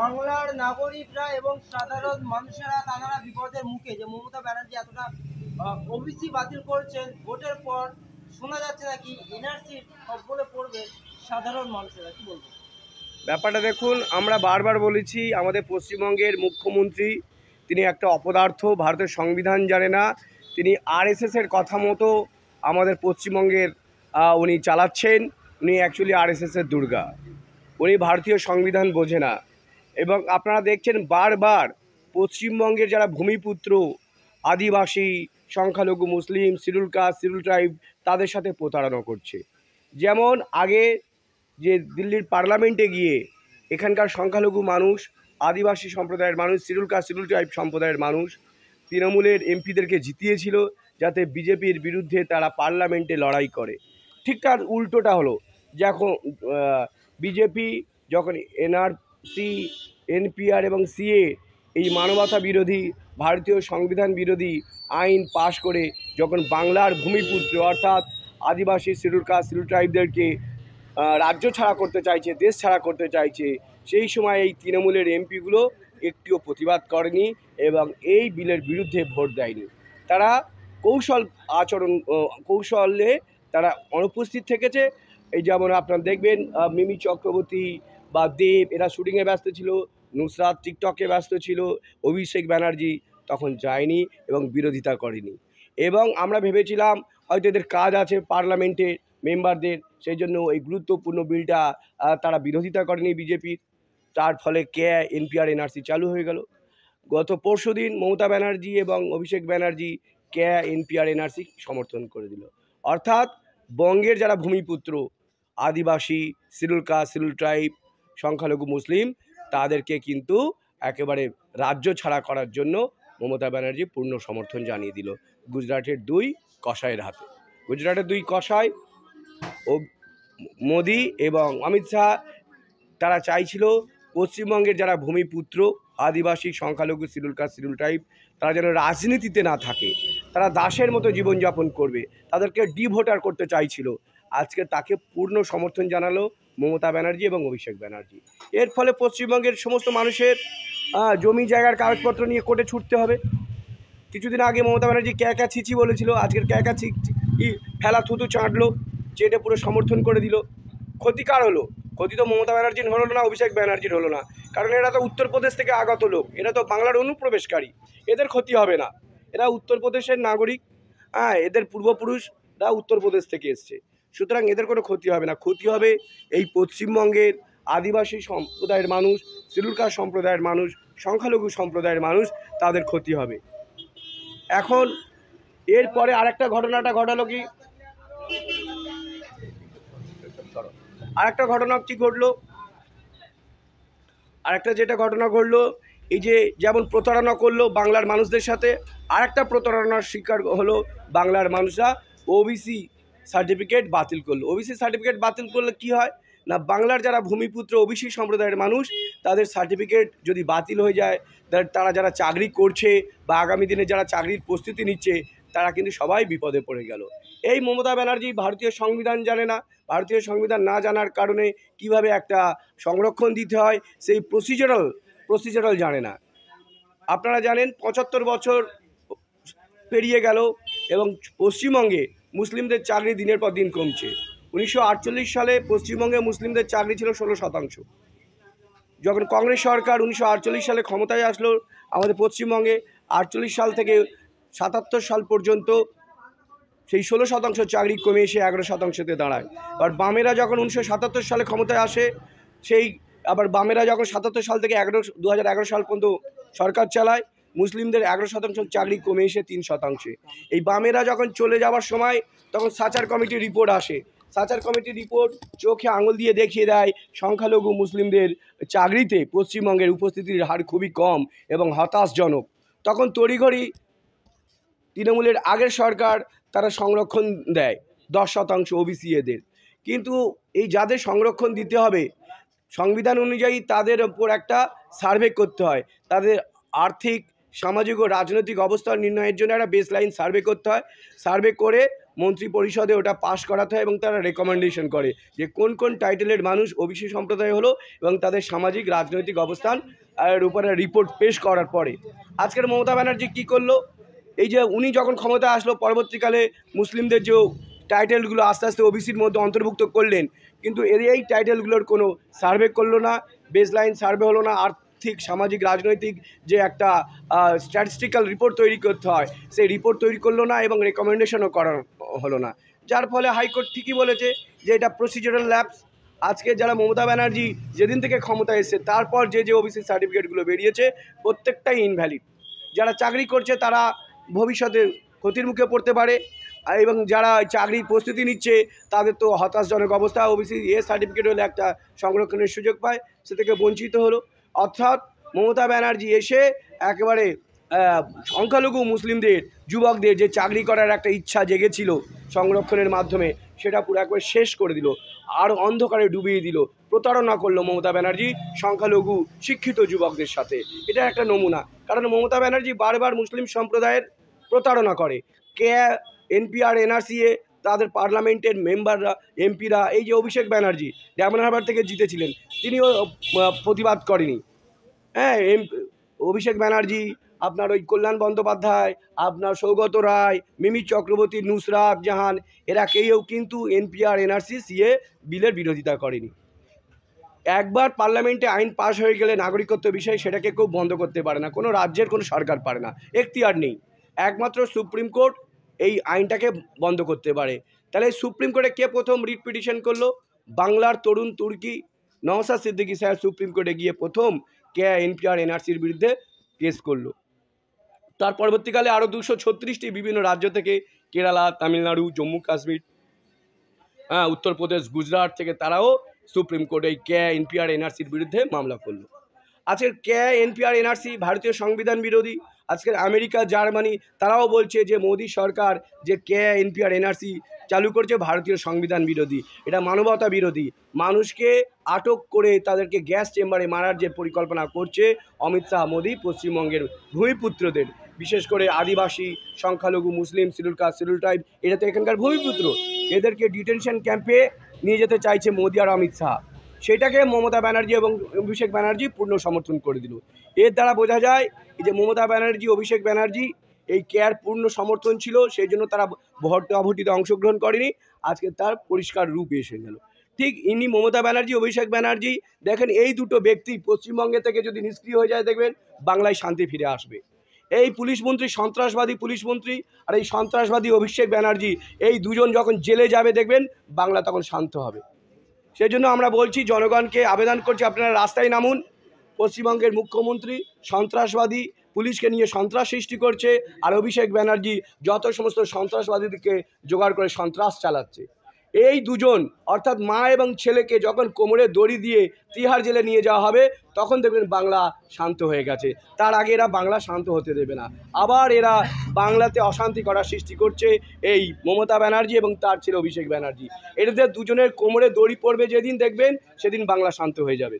বাংলার নাগরিকরা এবং সাধারণ মানুষেরা তারা বিপদের মুখে, যে মমতা ব্যানার্জি এতটা ওবিসি বাতিল করছেন ভোটের পর, শোনা যাচ্ছে নাকি এনআরসির খপ্পরে পড়বে সাধারণ মানুষেরা, কি বলবো? ব্যাপারটা দেখুন, আমরা বারবার বলেছি আমাদের পশ্চিমবঙ্গের মুখ্যমন্ত্রী তিনি একটা অপদার্থ, ভারতের সংবিধান জানে না। তিনি আরএসএসের কথা মতো আমাদের পশ্চিমবঙ্গের উনি চালাচ্ছেন। উনি অ্যাকচুয়ালি আরএসএসের দুর্গা। উনি ভারতীয় সংবিধান বোঝে না। এবং আপনারা দেখছেন বারবার পশ্চিমবঙ্গের যারা ভূমিপুত্র, আদিবাসী, সংখ্যালঘু মুসলিম, শিডিউল কাস্ট, শিডিউল ট্রাইব, তাদের সাথে প্রতারণা করছে। যেমন আগে যে দিল্লির পার্লামেন্টে গিয়ে এখানকার সংখ্যালঘু মানুষ, আদিবাসী সম্প্রদায়ের মানুষ, শিডিউল কাস্ট, শিডিউল ট্রাইব সম্প্রদায়ের মানুষ তৃণমূলের এমপিদেরকে জিতিয়েছিল যাতে বিজেপির বিরুদ্ধে তারা পার্লামেন্টে লড়াই করে। ঠিক তার উল্টোটা হলো, যখন বিজেপি যখন এনআরসি, এনপিআর এবং সিএ এই মানবতা বিরোধী, ভারতীয় সংবিধান বিরোধী আইন পাশ করে যখন বাংলার ভূমিপুত্র অর্থাৎ আদিবাসী, শিডিউল কাস্ট, শিডিউল ট্রাইবদেরকে রাজ্য ছাড়া করতে চাইছে, দেশ ছাড়া করতে চাইছে, সেই সময় এই তৃণমূলের এমপিগুলো একটিও প্রতিবাদ করেনি এবং এই বিলের বিরুদ্ধে ভোট দেয়নি। তারা কৌশলে তারা অনুপস্থিত থেকেছে। এই যেমন আপনারা দেখবেন মিমি চক্রবর্তী বা দেব এরা শুটিংয়ে ব্যস্ত ছিল, নুসরাত টিকটকে ব্যস্ত ছিল, অভিষেক ব্যানার্জি তখন যায়নি এবং বিরোধিতা করেনি। এবং আমরা ভেবেছিলাম হয়তো এদের কাজ আছে পার্লামেন্টের মেম্বারদের, সেই জন্য এই গুরুত্বপূর্ণ বিলটা তারা বিরোধিতা করেনি বিজেপির। তার ফলে এনপিআর এনআরসি চালু হয়ে গেল। গত পরশুদিন মমতা ব্যানার্জি এবং অভিষেক ব্যানার্জি এনপিআর এনআরসি সমর্থন করে দিল। অর্থাৎ বঙ্গের যারা ভূমিপুত্র, আদিবাসী, শিডিউল কাস্ট, শিডিউল ট্রাইব, সংখ্যালঘু মুসলিম, তাদেরকে কিন্তু একেবারে রাজ্য ছাড়া করার জন্য মমতা ব্যানার্জি পূর্ণ সমর্থন জানিয়ে দিল গুজরাটের দুই কসাইয়ের হাতে। গুজরাটের দুই কসাই ও মোদি এবং অমিত শাহ তারা চাইছিল পশ্চিমবঙ্গের যারা ভূমিপুত্র, আদিবাসী, সংখ্যালঘু, শিডিউল কাস্ট, শিডিউল ট্রাইব, তারা যেন রাজনীতিতে না থাকে, তারা দাসের মতো জীবনযাপন করবে, তাদেরকে ডিভোটার করতে চাইছিল। আজকে তাকে পূর্ণ সমর্থন জানালো মমতা ব্যানার্জি এবং অভিষেক ব্যানার্জি। এর ফলে পশ্চিমবঙ্গের সমস্ত মানুষের জমি জায়গার কাগজপত্র নিয়ে কোর্টে ছুটতে হবে। কিছুদিন আগে মমতা ব্যানার্জি ক্যাকা ছিচি বলেছিল, আজকের ক্যাকা ছিচি ফেলা থুতু চাঁটলো, চেটে পুরো সমর্থন করে দিল। ক্ষতিকার হলো, ক্ষতি তো মমতা ব্যানার্জির হলো না, অভিষেক ব্যানার্জির হলো না, কারণ এরা তো উত্তরপ্রদেশ থেকে আগত লোক, এরা তো বাংলার অনুপ্রবেশকারী, এদের ক্ষতি হবে না। এরা উত্তরপ্রদেশের নাগরিক, এদের পূর্বপুরুষরা উত্তরপ্রদেশ থেকে এসছে, সুতরাং এদের কোনো ক্ষতি হবে না। ক্ষতি হবে এই পশ্চিমবঙ্গের আদিবাসী সম্প্রদায়ের মানুষ, শিডিউল কাস্ট সম্প্রদায়ের মানুষ, সংখ্যালঘু সম্প্রদায়ের মানুষ, তাদের ক্ষতি হবে। এখন এরপরে আরেকটা ঘটনাটা ঘটালো কি, আরেকটা ঘটনা কি ঘটলো, আরেকটা যেটা ঘটনা ঘটলো, এই যে যেমন প্রতারণা করলো বাংলার মানুষদের সাথে, আরেকটা প্রতারণার শিকার হলো বাংলার মানুষরা। ওবিসি সার্টিফিকেট বাতিল করলো। ওবিসি সার্টিফিকেট বাতিল করলে কি হয় না, বাংলার যারা ভূমিপুত্র ওবিসি সম্প্রদায়ের মানুষ, তাদের সার্টিফিকেট যদি বাতিল হয়ে যায়, তারা যারা চাকরি করছে বা আগামী দিনে যারা চাকরির প্রস্তুতি নিচ্ছে, তারা কিন্তু সবাই বিপদে পড়ে গেল। এই মমতা ব্যানার্জি ভারতীয় সংবিধান জানে না। ভারতীয় সংবিধান না জানার কারণে কিভাবে একটা সংরক্ষণ দিতে হয় সেই প্রসিজারাল জানে না। আপনারা জানেন ৭৫ বছর পেরিয়ে গেল এবং পশ্চিমবঙ্গে মুসলিমদের চাকরি দিনের পর দিন কমছে। ১৯৪৮ সালে পশ্চিমবঙ্গে মুসলিমদের চাকরি ছিল ১৬%। যখন কংগ্রেস সরকার ১৯৪৮ সালে ক্ষমতায় আসলো আমাদের পশ্চিমবঙ্গে, ৪৮ সাল থেকে ৭৭ সাল পর্যন্ত সেই ১৬% চাকরি কমে এসে ১১%তে দাঁড়ায়। আর বামেরা যখন ১৯৭৭ সালে ক্ষমতায় আসে, সেই আবার বামেরা যখন ৭৭ সাল থেকে ২০১১ সাল পর্যন্ত সরকার চালায়, মুসলিমদের ১১% চাকরি কমে এসে ৩%। এই বামেরা যখন চলে যাওয়ার সময় তখন সাচার কমিটির রিপোর্ট আসে। সাচার কমিটির রিপোর্ট চোখে আঙুল দিয়ে দেখিয়ে দেয় সংখ্যালঘু মুসলিমদের চাকরিতে পশ্চিমবঙ্গের উপস্থিতির হার খুবই কম এবং হতাশজনক। তখন তড়িঘড়ি তৃণমূলের আগের সরকার তারা সংরক্ষণ দেয় 10% ওবিসি এদের। কিন্তু এই যাদের সংরক্ষণ দিতে হবে, সংবিধান অনুযায়ী তাদের ওপর একটা সার্ভে করতে হয়, তাদের আর্থিক, সামাজিক ও রাজনৈতিক অবস্থা নির্ণয়ের জন্য একটা বেসলাইন সার্ভে করতে হয়। সার্ভে করে মন্ত্রী পরিষদে ওটা পাশ করাতে হয় এবং তারা রেকমেন্ডেশন করে যে কোন কোন টাইটেলের মানুষ ওবিসি সম্প্রদায় হলো এবং তাদের সামাজিক রাজনৈতিক অবস্থান এর উপরে রিপোর্ট পেশ করার পরে আজকের মমতা ব্যানার্জি কী করলো, এই যে উনি যখন ক্ষমতায় আসলো পরবর্তীকালে মুসলিমদের যে টাইটেলগুলো আস্তে আস্তে ওবিসির মধ্যে অন্তর্ভুক্ত করলেন, কিন্তু এই টাইটেলগুলোর কোনো সার্ভে করলো না, বেসলাইন সার্ভে হলো না, আর্থিক সামাজিক রাজনৈতিক যে একটা স্ট্যাটিস্টিক্যাল রিপোর্ট তৈরি করতে হয় সেই রিপোর্ট তৈরি করলো না এবং রেকমেন্ডেশনও করা হলো না, যার ফলে হাইকোর্ট ঠিকই বলেছে যে এটা প্রসিজারাল ল্যাপস। আজকে যারা মমতা ব্যানার্জি যেদিন থেকে ক্ষমতা এসেছে তারপর যে ওবিসি সার্টিফিকেটগুলো বেরিয়েছে প্রত্যেকটাই ইনভ্যালিড। যারা চাকরি করছে তারা ভবিষ্যতে ক্ষতির মুখে পড়তে পারে এবং যারা চাকরির প্রস্তুতি নিচ্ছে তাদের তো হতাশজনক অবস্থা। ওবিসি সার্টিফিকেট হলে একটা সংরক্ষণের সুযোগ পায়, সে থেকে বঞ্চিত হলো। অর্থাৎ মমতা ব্যানার্জি এসে একেবারে সংখ্যালঘু মুসলিমদের যুবকদের যে চাকরি করার একটা ইচ্ছা জেগেছিল সংরক্ষণের মাধ্যমে সেটা পুরো একবার শেষ করে দিল, আর অন্ধকারে ডুবিয়ে দিল, প্রতারণা করলো মমতা ব্যানার্জি সংখ্যালঘু শিক্ষিত যুবকদের সাথে। এটা একটা নমুনা, কারণ মমতা ব্যানার্জি বারবার মুসলিম সম্প্রদায়ের প্রতারণা করে। কে এনপিআর এনআরসিএ তাদের পার্লামেন্টের মেম্বাররা এমপিরা, এই যে অভিষেক ব্যানার্জি ডায়মন্ড হারবার থেকে জিতেছিলেন তিনিও প্রতিবাদ করেনি। হ্যাঁ, অভিষেক ব্যানার্জি, আপনার ওই কল্যাণ বন্দ্যোপাধ্যায়, আপনার সৌগত রায়, মিমি চক্রবর্তী, নুসরাত জাহান, এরা কেউ কিন্তু এনপিআর এনআরসি সিএ বিলের বিরোধিতা করেনি। একবার পার্লামেন্টে আইন পাশ হয়ে গেলে নাগরিকত্ব বিষয় সেটাকে কেউ বন্ধ করতে পারে না, কোনো রাজ্যের কোনো সরকার পারে না, এখতিয়ার নেই, একমাত্র সুপ্রিম কোর্ট এই আইনটাকে বন্ধ করতে পারে। তাহলে সুপ্রিম কোর্টে কে প্রথম রিট পিটিশন করলো? বাংলার তরুণ তুর্কি নওশাদ সিদ্দিকী সাহেব সুপ্রিম কোর্টে গিয়ে প্রথম কে এনপিআর এনআরসির বিরুদ্ধে কেস করলো। তার পরবর্তীকালে আরও 236টি বিভিন্ন রাজ্য থেকে, কেরালা, তামিলনাড়ু, জম্মু কাশ্মীর, উত্তরপ্রদেশ, গুজরাট থেকে তারাও সুপ্রিম কোর্টে এই কে এনপিআর এনআরসির বিরুদ্ধে মামলা করলো। আজকের কে এনপিআর এনআরসি ভারতীয় সংবিধান বিরোধী। আজকের আমেরিকা, জার্মানি তারাও বলছে যে মোদী সরকার যে কে এনপিআর এনআরসি চালু করছে ভারতীয় সংবিধান বিরোধী, এটা মানবতা বিরোধী। মানুষকে আটক করে তাদেরকে গ্যাস চেম্বারে মারার যে পরিকল্পনা করছে অমিত শাহ মোদী পশ্চিমবঙ্গের ভূমিপুত্রদের, বিশেষ করে আদিবাসী, সংখ্যালঘু, মুসলিম, শিডিউল কাস্ট, শিডিউল ট্রাইব, এরা তো এখানকার ভূমিপুত্র, এদেরকে ডিটেনশন ক্যাম্পে নিয়ে যেতে চাইছে মোদী আর অমিত শাহ। সেটাকে মমতা ব্যানার্জি এবং অভিষেক ব্যানার্জি পূর্ণ সমর্থন করে দিল। এর দ্বারা বোঝা যায় এই যে মমতা ব্যানার্জি, অভিষেক ব্যানার্জি এই কেয়ার পূর্ণ সমর্থন ছিল, সেই জন্য তারা ভোটাভুটিতে অংশগ্রহণ করেনি। আজকে তার পরিষ্কার রূপ এসে গেল। ঠিক ইনি মমতা ব্যানার্জি, অভিষেক ব্যানার্জি, দেখেন এই দুটো ব্যক্তি পশ্চিমবঙ্গে থেকে যদি নিষ্ক্রিয় হয়ে যায় দেখবেন বাংলায় শান্তি ফিরে আসবে। এই পুলিশ মন্ত্রী সন্ত্রাসবাদী পুলিশ মন্ত্রী আর এই সন্ত্রাসবাদী অভিষেক ব্যানার্জি, এই দুজন যখন জেলে যাবে দেখবেন বাংলা তখন শান্ত হবে। সেই জন্য আমরা বলছি, জনগণকে আবেদন করছি, আপনারা রাস্তায় নামুন। পশ্চিমবঙ্গের মুখ্যমন্ত্রী সন্ত্রাসবাদী পুলিশকে নিয়ে সন্ত্রাস সৃষ্টি করছে, আর অভিষেক ব্যানার্জি যত সমস্ত সন্ত্রাসবাদীদেরকে জোগাড় করে সন্ত্রাস চালাচ্ছে। এই দুজন অর্থাৎ মা এবং ছেলেকে যখন কোমরে দড়ি দিয়ে তিহার জেলে নিয়ে যাওয়া হবে তখন দেখবেন বাংলা শান্ত হয়ে গেছে। তার আগে এরা বাংলা শান্ত হতে দেবে না। আবার এরা বাংলাতে অশান্তি করার সৃষ্টি করছে এই মমতা ব্যানার্জি এবং তার ছেলে অভিষেক ব্যানার্জি। এদের দুজনের কোমরে দড়ি পড়বে যেদিন দেখবেন সেদিন বাংলা শান্ত হয়ে যাবে।